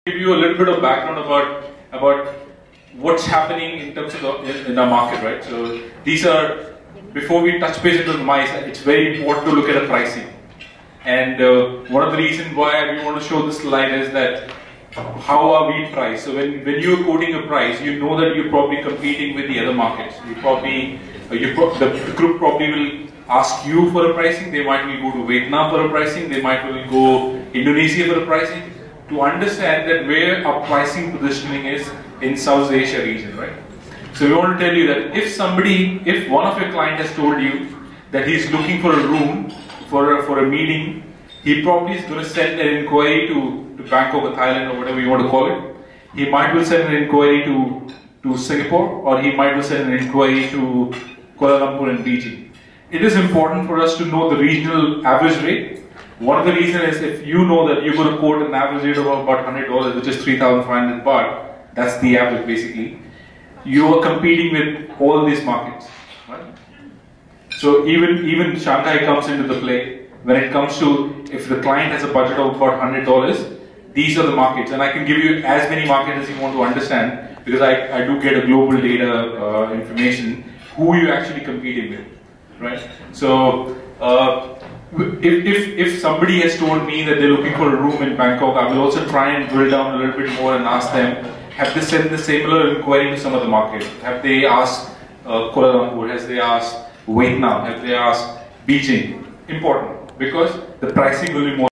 Give you a little bit of background about what's happening in terms of in our market, right? So these are, before we touch base into the mice, it's very important to look at the pricing. And one of the reasons why we want to show this slide is that how are we priced? So when you're quoting a price, you know that you're probably competing with the other markets. The group probably will ask you for a pricing. They might will go to Vietnam for a pricing. They might will go Indonesia for a pricing. To understand that where our pricing positioning is in South Asia region, right? So we want to tell you that if one of your clients has told you that he's looking for a room for a meeting, he probably is going to send an inquiry to Bangkok or Thailand or whatever you want to call it. He might will send an inquiry to Singapore, or he might will send an inquiry to Kuala Lumpur and Beijing. It is important for us to know the regional average rate. One of the reasons is if you know that you're going to quote an average rate of about $100, which is 3,500 baht, that's the average basically. You are competing with all these markets, right? So even Shanghai comes into the play when it comes to if the client has a budget of about $100. These are the markets, and I can give you as many markets as you want to understand because I do get a global data information who you're actually competing with, right? So. If somebody has told me that they're looking for a room in Bangkok, I will also try and drill down a little bit more and ask them, have they sent the similar inquiry to some of the markets? Have they asked Kuala Lumpur? Have they asked Vietnam? Have they asked Beijing? Important, because the pricing will be more